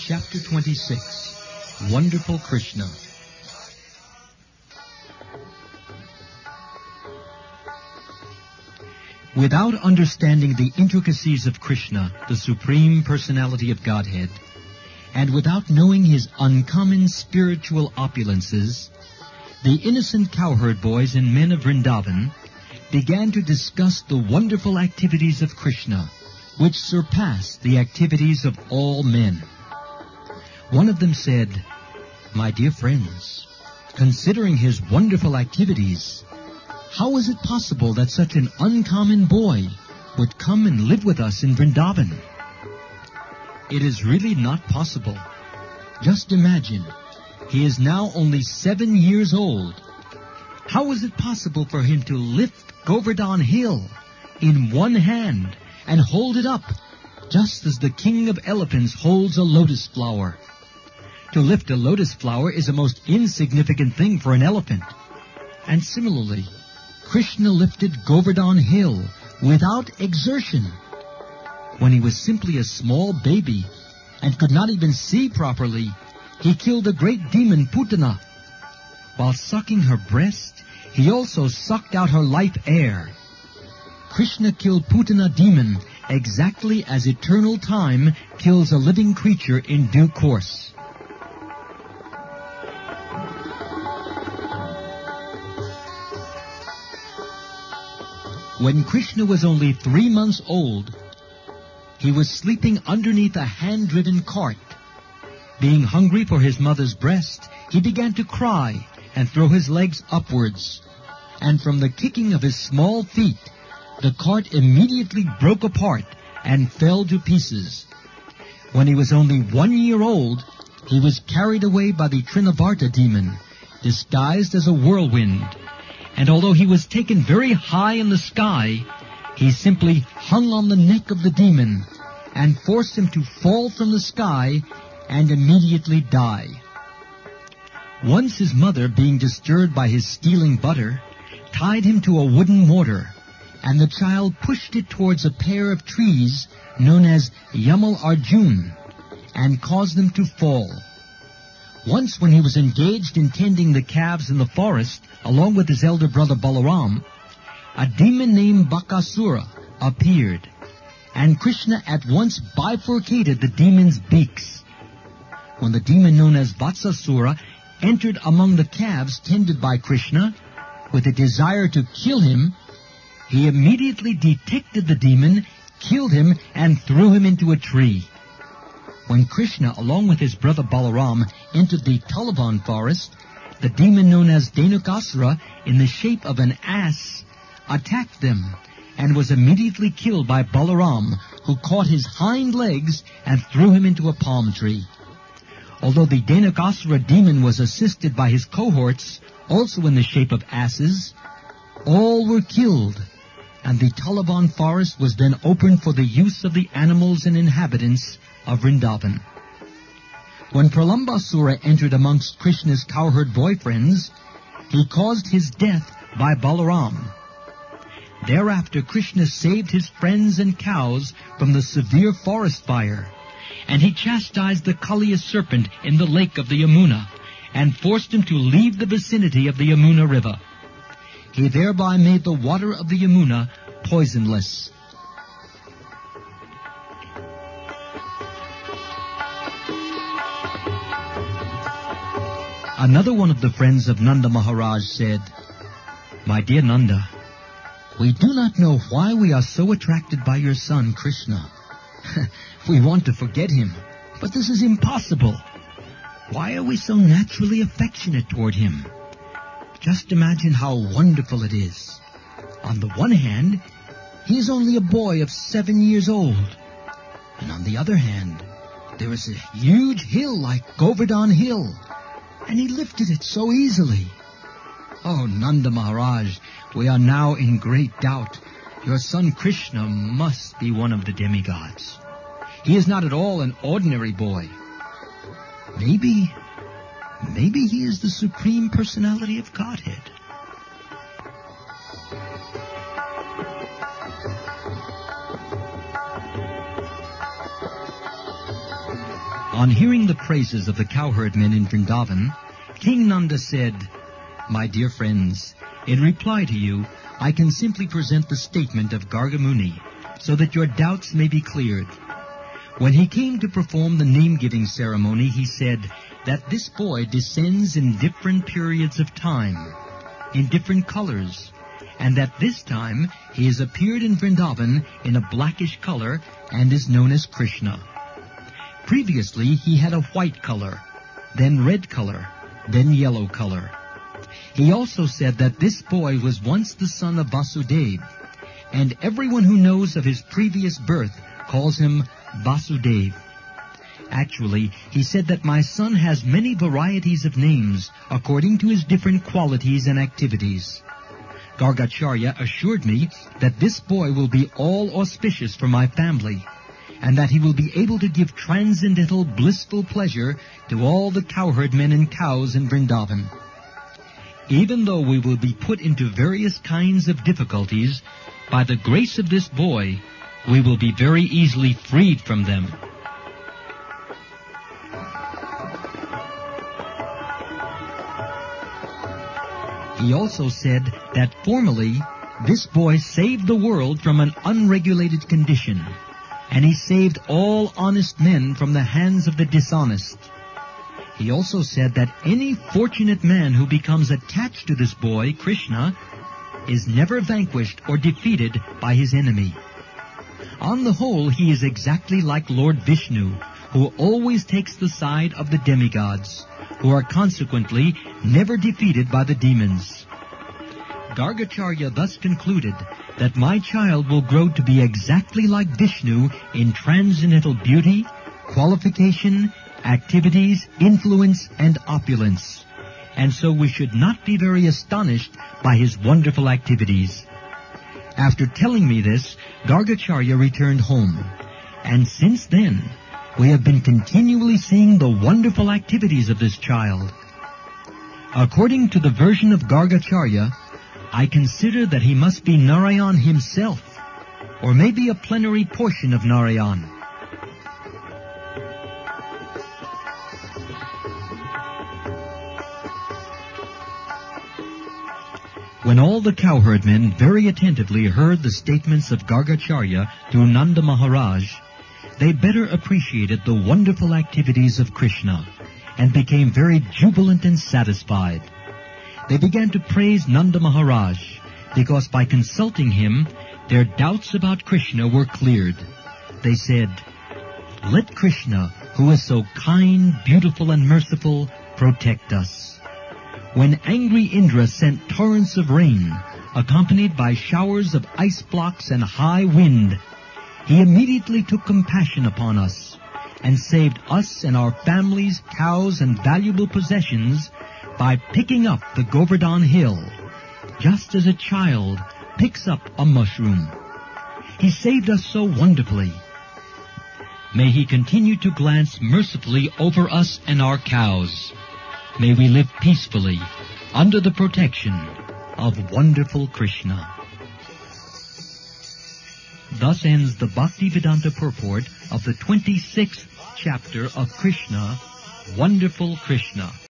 Chapter 26, Wonderful Krishna. Without understanding the intricacies of Krishna, the Supreme Personality of Godhead, and without knowing his uncommon spiritual opulences, the innocent cowherd boys and men of Vrindavan began to discuss the wonderful activities of Krishna, which surpass the activities of all men. One of them said, "My dear friends, considering his wonderful activities, how is it possible that such an uncommon boy would come and live with us in Vrindavan? It is really not possible. Just imagine, he is now only 7 years old. How is it possible for him to lift Govardhan Hill in one hand and hold it up, just as the king of elephants holds a lotus flower? To lift a lotus flower is a most insignificant thing for an elephant. And similarly, Krishna lifted Govardhan Hill without exertion. When he was simply a small baby and could not even see properly, he killed the great demon Putana. While sucking her breast, he also sucked out her life air. Krishna killed Putana demon exactly as eternal time kills a living creature in due course." When Krishna was only 3 months old, he was sleeping underneath a hand-driven cart. Being hungry for his mother's breast, he began to cry and throw his legs upwards. And from the kicking of his small feet, the cart immediately broke apart and fell to pieces. When he was only 1 year old, he was carried away by the Trinavarta demon, disguised as a whirlwind. And although he was taken very high in the sky, he simply hung on the neck of the demon and forced him to fall from the sky and immediately die. Once his mother, being disturbed by his stealing butter, tied him to a wooden mortar, and the child pushed it towards a pair of trees known as Yamal Arjun, and caused them to fall. Once when he was engaged in tending the calves in the forest, along with his elder brother Balaram, a demon named Bakasura appeared, and Krishna at once bifurcated the demon's beaks. When the demon known as Vatsasura entered among the calves tended by Krishna, with a desire to kill him, he immediately detected the demon, killed him, and threw him into a tree. When Krishna, along with his brother Balaram, entered the Talavan forest, the demon known as Dhenukasura, in the shape of an ass, attacked them and was immediately killed by Balaram, who caught his hind legs and threw him into a palm tree. Although the Dhenukasura demon was assisted by his cohorts, also in the shape of asses, all were killed, and the Talavan forest was then opened for the use of the animals and inhabitants of Vrindavan. When Pralambasura entered amongst Krishna's cowherd boyfriends, he caused his death by Balaram. Thereafter Krishna saved his friends and cows from the severe forest fire, and he chastised the Kaliya serpent in the lake of the Yamuna, and forced him to leave the vicinity of the Yamuna river. He thereby made the water of the Yamuna poisonless. Another one of the friends of Nanda Maharaj said, "My dear Nanda, we do not know why we are so attracted by your son Krishna. We want to forget him, but this is impossible. Why are we so naturally affectionate toward him? Just imagine how wonderful it is. On the one hand, he is only a boy of 7 years old. And on the other hand, there is a huge hill like Govardhan Hill, and he lifted it so easily. Oh, Nanda Maharaj, we are now in great doubt. Your son Krishna must be one of the demigods. He is not at all an ordinary boy. Maybe he is the Supreme Personality of Godhead." On hearing the praises of the cowherdmen in Vrindavan, King Nanda said, "My dear friends, in reply to you, I can simply present the statement of Gargamuni, so that your doubts may be cleared. When he came to perform the name-giving ceremony, he said that this boy descends in different periods of time, in different colors, and that this time he has appeared in Vrindavan in a blackish color and is known as Krishna. Previously he had a white color, then red color, then yellow color. He also said that this boy was once the son of Vasudeva, and everyone who knows of his previous birth calls him Vasudeva. Actually, he said that my son has many varieties of names according to his different qualities and activities. Gargacharya assured me that this boy will be all auspicious for my family, and that he will be able to give transcendental blissful pleasure to all the cowherdmen and cows in Vrindavan. Even though we will be put into various kinds of difficulties, by the grace of this boy, we will be very easily freed from them." He also said that formerly this boy saved the world from an unregulated condition, and he saved all honest men from the hands of the dishonest. He also said that any fortunate man who becomes attached to this boy, Krishna, is never vanquished or defeated by his enemy. On the whole, he is exactly like Lord Vishnu, who always takes the side of the demigods, who are consequently never defeated by the demons. Gargacharya thus concluded that my child will grow to be exactly like Vishnu in transcendental beauty, qualification, activities, influence, and opulence, and so we should not be very astonished by his wonderful activities. After telling me this, Gargacharya returned home, and since then we have been continually seeing the wonderful activities of this child. According to the version of Gargacharya, I consider that he must be Narayan himself, or maybe a plenary portion of Narayan. When all the cowherdmen very attentively heard the statements of Gargacharya through Nanda Maharaj, they better appreciated the wonderful activities of Krishna and became very jubilant and satisfied. They began to praise Nanda Maharaj because by consulting him, their doubts about Krishna were cleared. They said, "Let Krishna, who is so kind, beautiful, and merciful, protect us." When angry Indra sent torrents of rain, accompanied by showers of ice blocks and high wind, he immediately took compassion upon us and saved us and our families, cows, and valuable possessions by picking up the Govardhan hill, just as a child picks up a mushroom. He saved us so wonderfully. May he continue to glance mercifully over us and our cows. May we live peacefully under the protection of wonderful Krishna. Thus ends the Bhaktivedanta purport of the 26th chapter of Krishna, Wonderful Krishna.